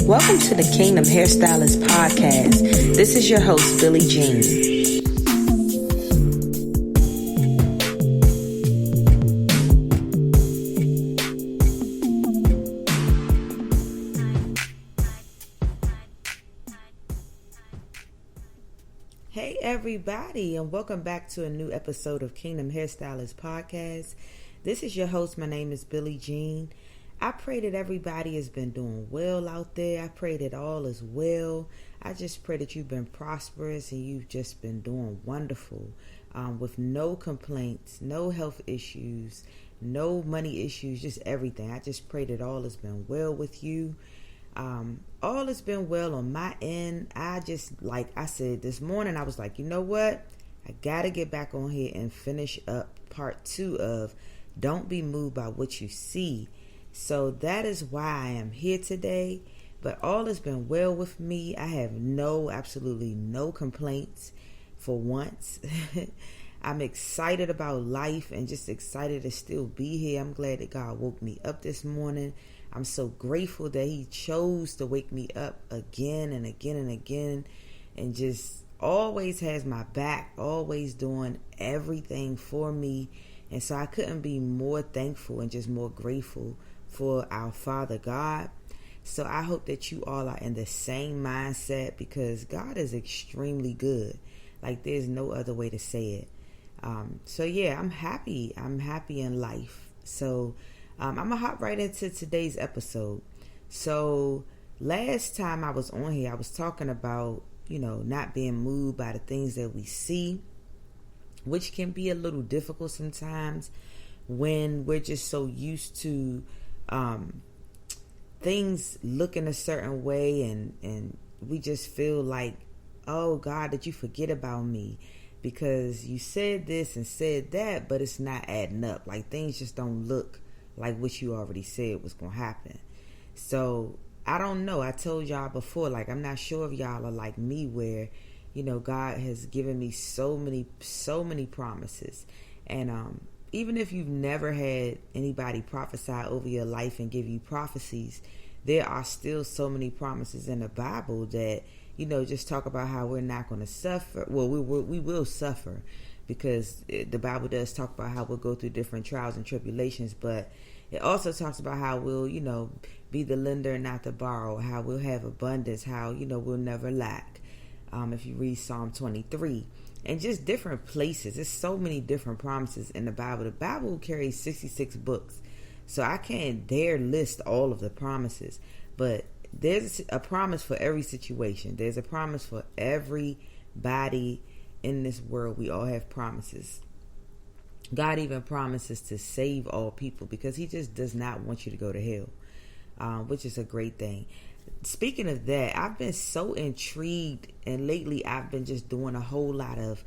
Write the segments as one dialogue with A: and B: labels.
A: Welcome to the Kingdom Hairstylist podcast. This is your host, Billie Jean. Hey everybody, and welcome back to a new episode of Kingdom Hairstylist podcast. This is your host. My name is Billie Jean. I pray that everybody has been doing well out there. I pray that all is well. I just pray that you've been prosperous and you've just been doing wonderful, with no complaints, no health issues, no money issues, just everything. I just pray that all has been well with you. All has been well on my end. I just, like I said this morning, I was like, you know what? I got to get back on here and finish up part 2 of Don't Be Moved by What You See. So that is why I am here today. But all has been well with me. I have absolutely no complaints for once. I'm excited about life and just excited to still be here. I'm glad that God woke me up this morning. I'm so grateful that He chose to wake me up again and again and again, and just always has my back, always doing everything for me. And so I couldn't be more thankful and just more grateful for our Father God. So I hope that you all are in the same mindset, because God is extremely good. Like, there's no other way to say it. So yeah, I'm happy. I'm happy in life. So I'm gonna hop right into today's episode. So last time I was on here, I was talking about, not being moved by the things that we see, which can be a little difficult sometimes when we're just so used to things looking a certain way, and we just feel like, oh God, did you forget about me? Because you said this and said that, but it's not adding up. Like, things just don't look like what you already said was going to happen. So I don't know. I told y'all before, like, I'm not sure if y'all are like me, where, God has given me so many promises. And even if you've never had anybody prophesy over your life and give you prophecies, there are still so many promises in the Bible that, just talk about how we're not going to suffer. Well, we will suffer, because the Bible does talk about how we'll go through different trials and tribulations, but it also talks about how we'll, be the lender and not the borrower, how we'll have abundance, how, we'll never lack. If you read Psalm 23, and just different places, there's so many different promises in the Bible. The Bible carries 66 books, so I can't dare list all of the promises, but there's a promise for every situation. There's a promise for everybody in this world. We all have promises. God even promises to save all people, because He just does not want you to go to hell, which is a great thing. Speaking of that, I've been so intrigued, and lately I've been just doing a whole lot of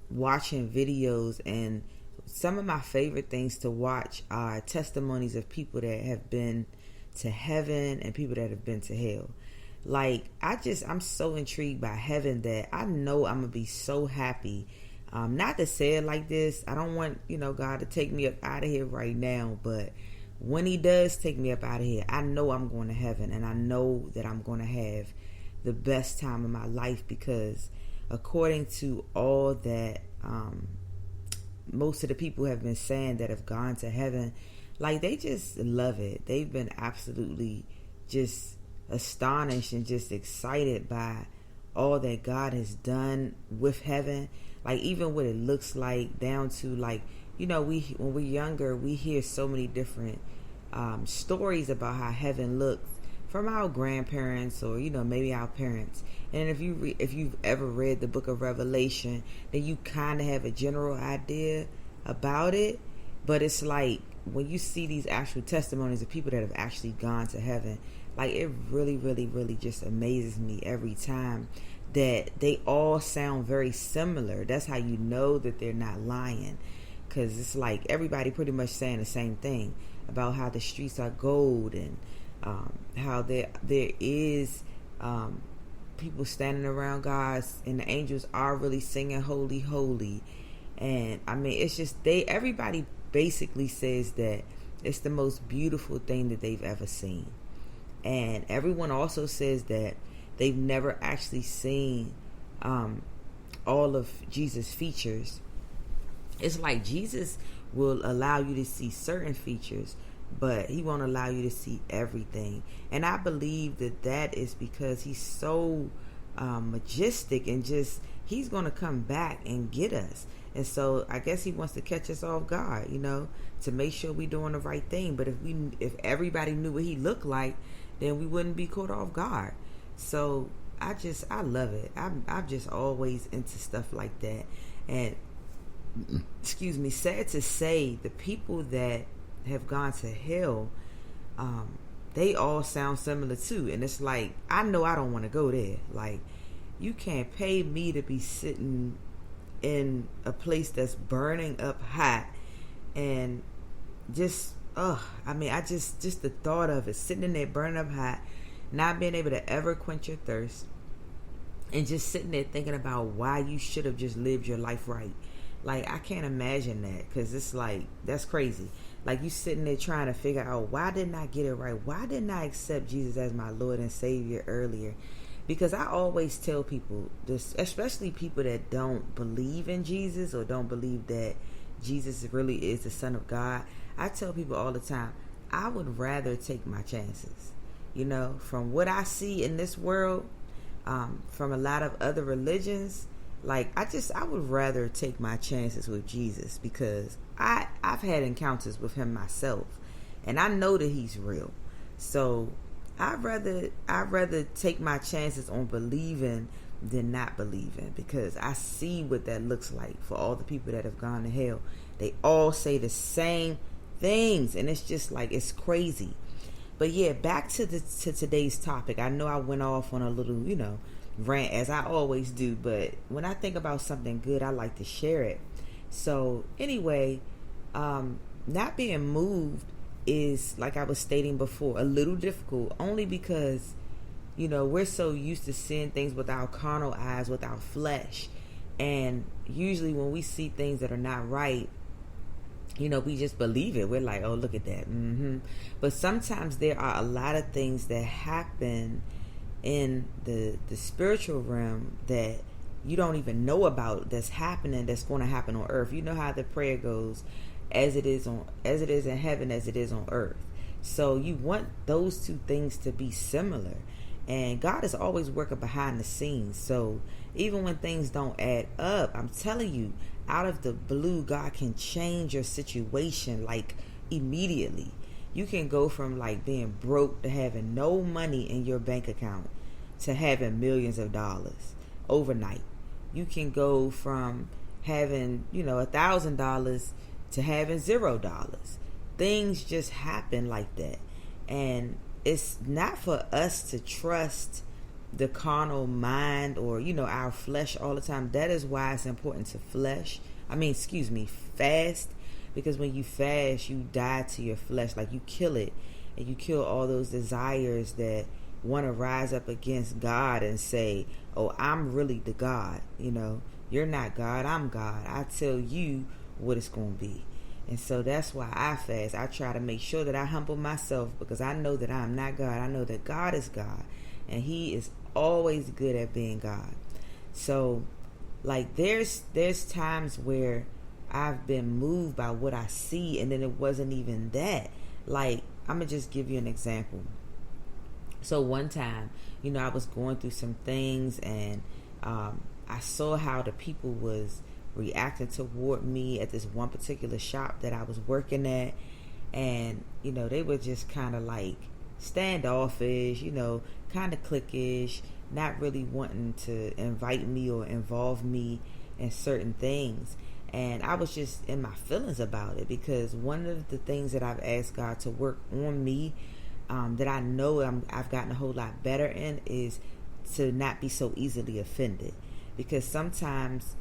A: watching videos, and some of my favorite things to watch are testimonies of people that have been to heaven and people that have been to hell. Like, I'm so intrigued by heaven that I know I'm gonna be so happy. Not to say it like this, I don't want, God to take me up out of here right now, but when He does take me up out of here, I know I'm going to heaven, and I know that I'm going to have the best time of my life, because according to all that most of the people have been saying that have gone to heaven, like, they just love it. They've been absolutely just astonished and just excited by all that God has done with heaven. Like, even what it looks like, down to, like, when we're younger, we hear so many different stories about how heaven looks from our grandparents, or maybe our parents. And if you've ever read the book of Revelation, then you kind of have a general idea about it. But it's like, when you see these actual testimonies of people that have actually gone to heaven, like, it really, really, really just amazes me every time that they all sound very similar. That's how you know that they're not lying, because it's like everybody pretty much saying the same thing about how the streets are gold, and how there is people standing around God, and the angels are really singing holy, holy. And I mean, it's just everybody basically says that it's the most beautiful thing that they've ever seen. And everyone also says that they've never actually seen all of Jesus' features. It's like Jesus will allow you to see certain features, but he won't allow you to see everything. And I believe that is because he's so majestic, and just he's going to come back and get us. And so I guess he wants to catch us off guard, to make sure we're doing the right thing. But if everybody knew what he looked like, then we wouldn't be caught off guard. So I love it. I'm just always into stuff like that. And excuse me, sad to say, the people that have gone to hell, they all sound similar too. And it's like, I know I don't want to go there. Like, you can't pay me to be sitting in a place that's burning up hot, and just just the thought of it, sitting in there burning up hot, not being able to ever quench your thirst, and just sitting there thinking about why you should have just lived your life right. Like, I can't imagine that, because it's like, that's crazy. Like, you sitting there trying to figure out, why didn't I get it right? Why didn't I accept Jesus as my Lord and Savior earlier? Because I always tell people this, especially people that don't believe in Jesus or don't believe that Jesus really is the Son of God. I tell people all the time, I would rather take my chances. From what I see in this world, from a lot of other religions, like, I would rather take my chances with Jesus, because I've had encounters with him myself, and I know that he's real. So I'd rather take my chances on believing than not believing, because I see what that looks like for all the people that have gone to hell. They all say the same things, and it's just like, it's crazy. But yeah, back to today's topic. I know I went off on a little, rant, as I always do, but when I think about something good, I like to share it. So anyway, not being moved is, like I was stating before, a little difficult, only because we're so used to seeing things with our carnal eyes, with our flesh, and usually when we see things that are not right, we just believe it. We're like, oh, look at that. But sometimes there are a lot of things that happen in the spiritual realm that you don't even know about, that's happening, that's going to happen on earth. You know how the prayer goes, as it is in heaven, as it is on earth. So you want those two things to be similar. And God is always working behind the scenes. So even when things don't add up, I'm telling you, out of the blue, God can change your situation, like, immediately. You can go from, like, being broke to having no money in your bank account to having millions of dollars overnight. You can go from having, $1,000 to having $0. Things just happen like that. And it's not for us to trust the carnal mind or, our flesh all the time. That is why it's important to fast. Because when you fast, you die to your flesh. Like, you kill it, and you kill all those desires that want to rise up against God and say, oh, I'm really the God. You're not God, I'm God. I tell you what it's going to be. And so that's why I fast. I try to make sure that I humble myself, because I know that I'm not God. I know that God is God, and he is always good at being God. So, like, there's times where I've been moved by what I see, and then it wasn't even that. Like, I'm going to just give you an example. So one time, I was going through some things, and I saw how the people was reacting toward me at this one particular shop that I was working at. And, they were just kind of like standoffish, kind of cliquish, not really wanting to invite me or involve me in certain things. And I was just in my feelings about it, because one of the things that I've asked God to work on me, that I know I've gotten a whole lot better in, is to not be so easily offended. Because sometimes,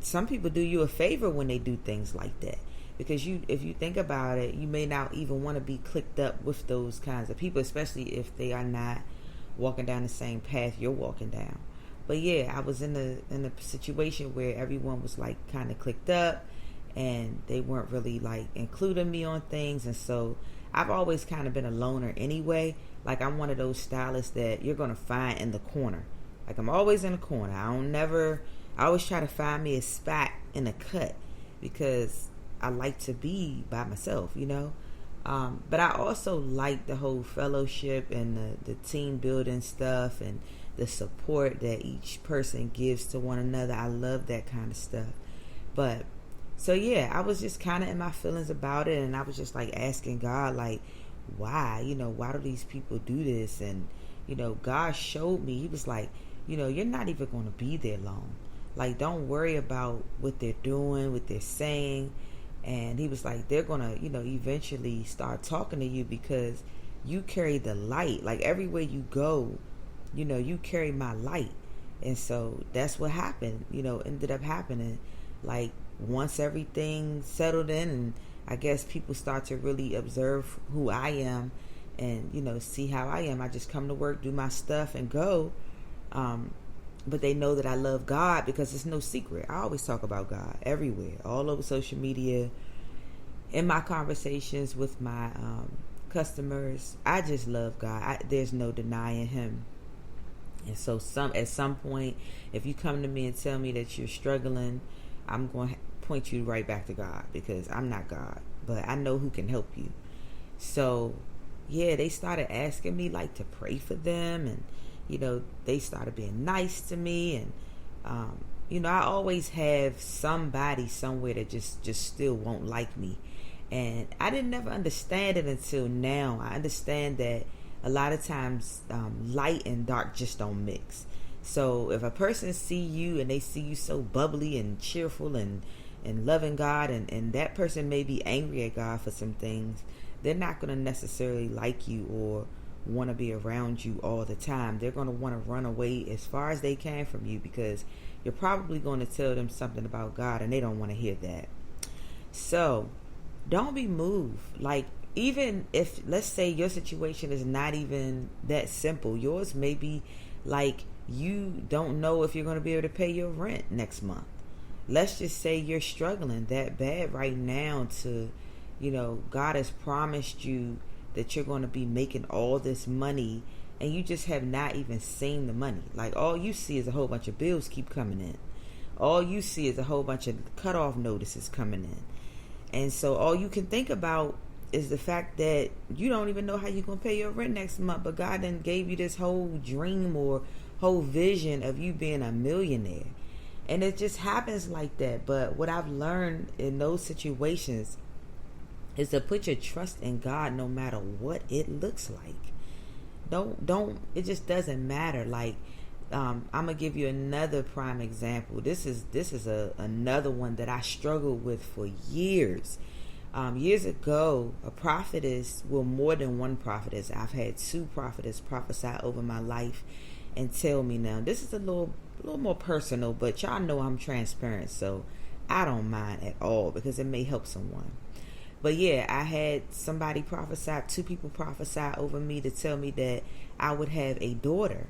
A: some people do you a favor when they do things like that. Because if you think about it, you may not even want to be clicked up with those kinds of people, especially if they are not walking down the same path you're walking down. But yeah, I was in a situation where everyone was like kind of clicked up, and they weren't really like including me on things. And so I've always kind of been a loner anyway. Like, I'm one of those stylists that you're going to find in the corner. Like, I'm always in the corner. I always try to find me a spot in a cut because I like to be by myself, you know. But I also like the whole fellowship and the team building stuff and the support that each person gives to one another. I love that kind of stuff. But so yeah, I was just kind of in my feelings about it, and I was just like asking God, like, why? You know, why do these people do this? And, you know, God showed me. He was like, you know, you're not even going to be there long. Like, don't worry about what they're doing, what they're saying. And he was like, they're going to, you know, eventually start talking to you because you carry the light. Like, everywhere you go, you know, you carry my light. And so that's what happened, you know, ended up happening. Like, once everything settled in, and I guess people start to really observe who I am and, you know, see how I am. I just come to work, do my stuff, and go. But they know that I love God because it's no secret. I always talk about God everywhere, all over social media, in my conversations with my customers. I just love God. There's no denying Him. And so at some point, if you come to me and tell me that you're struggling, I'm going to point you right back to God, because I'm not God, but I know who can help you. So yeah, they started asking me like to pray for them, and, you know, they started being nice to me. And you know, I always have somebody somewhere that just still won't like me, and I didn't never understand it until now. I understand that a lot of times light and dark just don't mix. So if a person see you and they see you so bubbly and cheerful and loving God, and that person may be angry at God for some things, they're not going to necessarily like you or want to be around you all the time. They're going to want to run away as far as they can from you, because you're probably going to tell them something about God and they don't want to hear that. So don't be moved. Like, even if, let's say, your situation is not even that simple. Yours may be like, you don't know if you're going to be able to pay your rent next month. Let's just say you're struggling that bad right now to, you know, God has promised you that you're going to be making all this money, and you just have not even seen the money. Like, all you see is a whole bunch of bills keep coming in. All you see is a whole bunch of cutoff notices coming in. And so all you can think about is the fact that you don't even know how you're going to pay your rent next month, but God then gave you this whole dream or whole vision of you being a millionaire. And it just happens like that. But what I've learned in those situations is to put your trust in God no matter what it looks like. Don't it just doesn't matter. Like, I'm gonna give you another prime example. This is another one that I struggled with for years. Years ago, a prophetess, well, more than one prophetess, I've had two prophetess prophesy over my life and tell me. Now, this is a little more personal, but y'all know I'm transparent, so I don't mind at all, because it may help someone. But yeah, I had somebody prophesy, two people prophesy over me to tell me that I would have a daughter.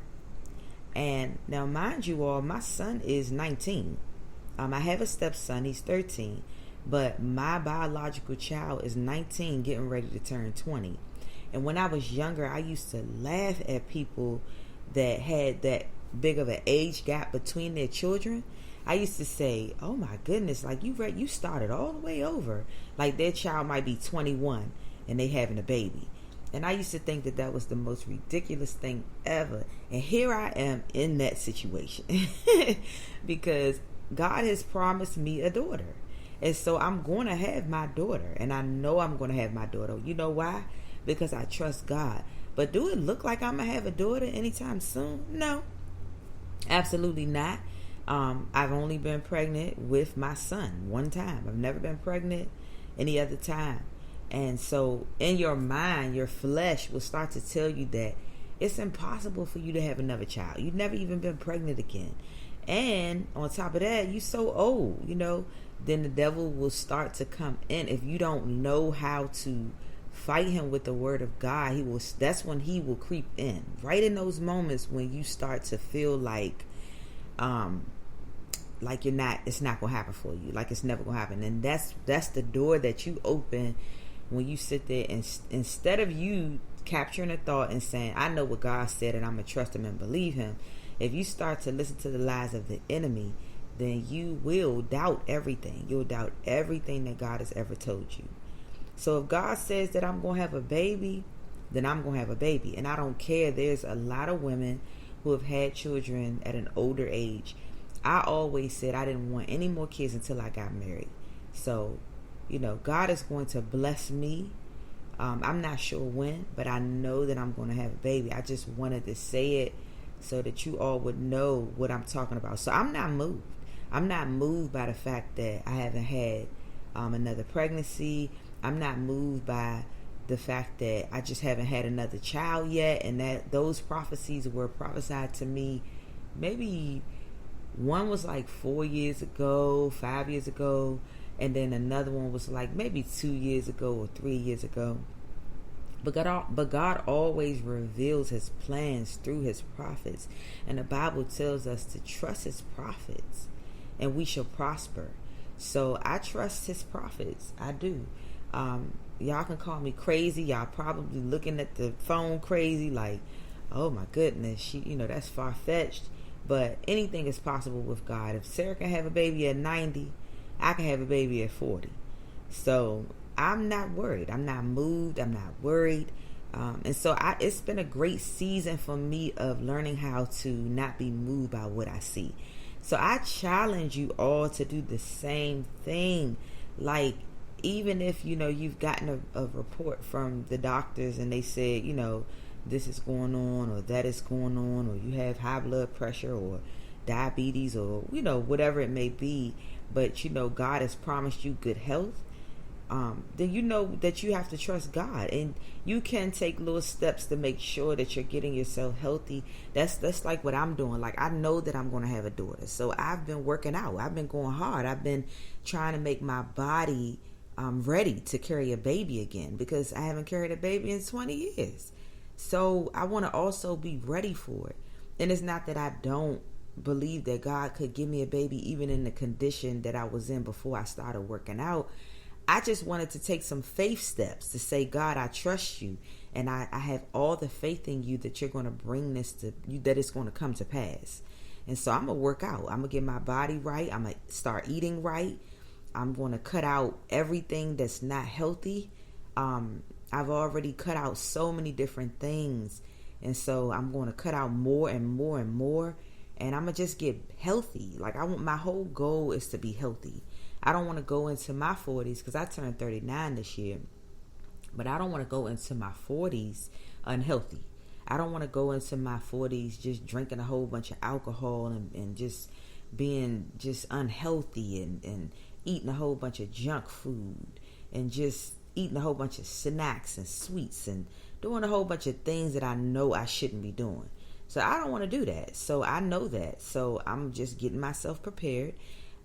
A: And now, mind you all, my son is 19. I have a stepson, he's 13. But my biological child is 19, getting ready to turn 20. And when I was younger, I used to laugh at people that had that big of an age gap between their children. I used to say, oh my goodness, like you started all the way over. Like, their child might be 21 and they having a baby. And I used to think that that was the most ridiculous thing ever. And here I am in that situation because God has promised me a daughter. And so I'm going to have my daughter. And I know I'm going to have my daughter. You know why? Because I trust God. But do it look like I'm going to have a daughter anytime soon? No, absolutely not. I've only been pregnant with my son one time. I've never been pregnant any other time. And so in your mind, your flesh will start to tell you that it's impossible for you to have another child. You've never even been pregnant again. And on top of that, you're so old, you know, then the devil will start to come in. If you don't know how to fight him with the word of God, that's when he will creep in. Right in those moments when you start to feel like it's not gonna happen for you, like it's never gonna happen. And that's the door that you open when you sit there and instead of you capturing a thought and saying, I know what God said and I'm going to trust him and believe him, if you start to listen to the lies of the enemy, then you will doubt everything. You'll doubt everything that God has ever told you. So if God says that I'm going to have a baby, then I'm going to have a baby. And I don't care. There's a lot of women who have had children at an older age. I always said I didn't want any more kids until I got married. So, God is going to bless me. I'm not sure when, but I know that I'm going to have a baby. I just wanted to say it so that you all would know what I'm talking about. So I'm not moved. I'm not moved by the fact that I haven't had another pregnancy. I'm not moved by the fact that I just haven't had another child yet, and that those prophecies were prophesied to me. Maybe one was like 4 years ago, 5 years ago, and then another one was like maybe 2 years ago or 3 years ago. But God always reveals his plans through his prophets. And the Bible tells us to trust his prophets and we shall prosper. So I trust his prophets. I do. Y'all can call me crazy. Y'all probably looking at the phone crazy like, oh my goodness, that's far-fetched. But anything is possible with God. If Sarah can have a baby at 90, I can have a baby at 40. So I'm not worried. I'm not moved. I'm not worried. And so it's been a great season for me of learning how to not be moved by what I see. So I challenge you all to do the same thing. Like, even if, you've gotten a report from the doctors and they said, this is going on or that is going on, or you have high blood pressure or diabetes or, whatever it may be, but, God has promised you good health. Then you know that you have to trust God, and you can take little steps to make sure that you're getting yourself healthy. That's like what I'm doing. Like, I know that I'm going to have a daughter, so I've been working out. I've been going hard. I've been trying to make my body ready to carry a baby again, because I haven't carried a baby in 20 years. So I want to also be ready for it. And it's not that I don't believe that God could give me a baby even in the condition that I was in before I started working out. I just wanted to take some faith steps to say, God, I trust you, and I have all the faith in you that you're going to bring this to you, that it's going to come to pass. And so I'm going to work out. I'm going to get my body right. I'm going to start eating right. I'm going to cut out everything that's not healthy. I've already cut out so many different things. And so I'm going to cut out more and more and more. And I'm going to just get healthy. Like, my whole goal is to be healthy. I don't want to go into my 40s, because I turned 39 this year. But I don't want to go into my 40s unhealthy. I don't want to go into my 40s just drinking a whole bunch of alcohol and just being just unhealthy and eating a whole bunch of junk food and just eating a whole bunch of snacks and sweets and doing a whole bunch of things that I know I shouldn't be doing. So I don't want to do that. So I know that. So I'm just getting myself prepared.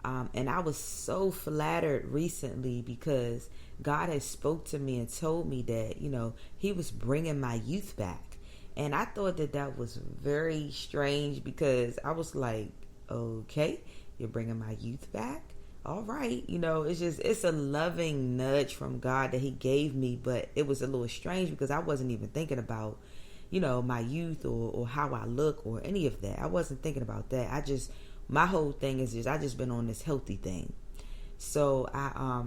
A: And I was so flattered recently because God has spoke to me and told me that, he was bringing my youth back. And I thought that was very strange, because I was like, okay, you're bringing my youth back? All right. It's a loving nudge from God that he gave me, but it was a little strange because I wasn't even thinking about, my youth or how I look or any of that. I wasn't thinking about that. My whole thing is I just been on this healthy thing. So I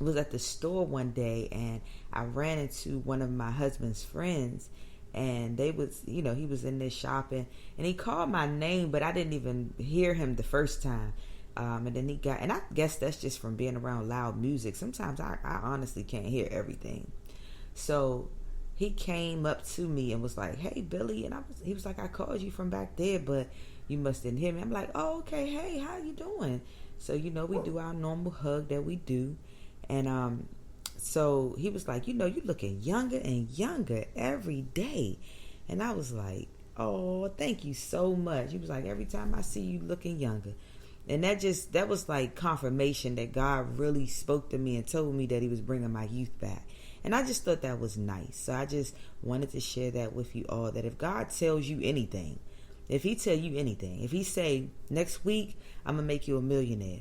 A: was at the store one day and I ran into one of my husband's friends, and they was, he was in there shopping, and he called my name, but I didn't even hear him the first time. And then and I guess that's just from being around loud music. Sometimes I honestly can't hear everything. So he came up to me and was like, "Hey, Billy," and he was like, "I called you from back there, but you must didn't hear me." I'm like, "Oh, okay. Hey, how you doing?" So, we do our normal hug that we do. And so he was like, "You're looking younger and younger every day." And I was like, "Oh, thank you so much." He was like, "Every time I see you looking younger." And that was like confirmation that God really spoke to me and told me that he was bringing my youth back. And I just thought that was nice. So I just wanted to share that with you all, that if God tells you anything, if he tell you anything, if he say, next week, I'm going to make you a millionaire,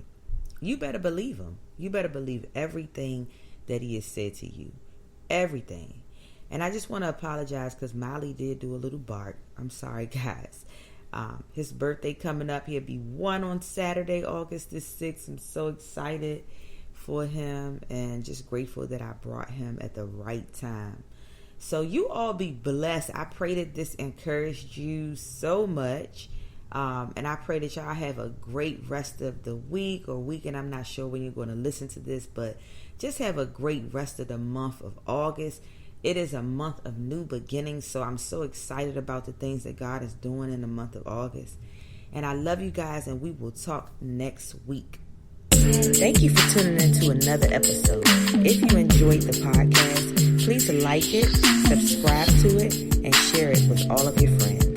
A: you better believe him. You better believe everything that he has said to you. Everything. And I just want to apologize because Miley did do a little bark. I'm sorry, guys. His birthday coming up. He'll be 1 on Saturday, August the 6th. I'm so excited for him and just grateful that I brought him at the right time. So you all be blessed. I pray that this encouraged you so much. And I pray that y'all have a great rest of the week or weekend. I'm not sure when you're going to listen to this, but just have a great rest of the month of August. It is a month of new beginnings, so I'm so excited about the things that God is doing in the month of August. And I love you guys, and we will talk next week. Thank you for tuning in to another episode. If you enjoyed the podcast, please like it, subscribe to it, and share it with all of your friends.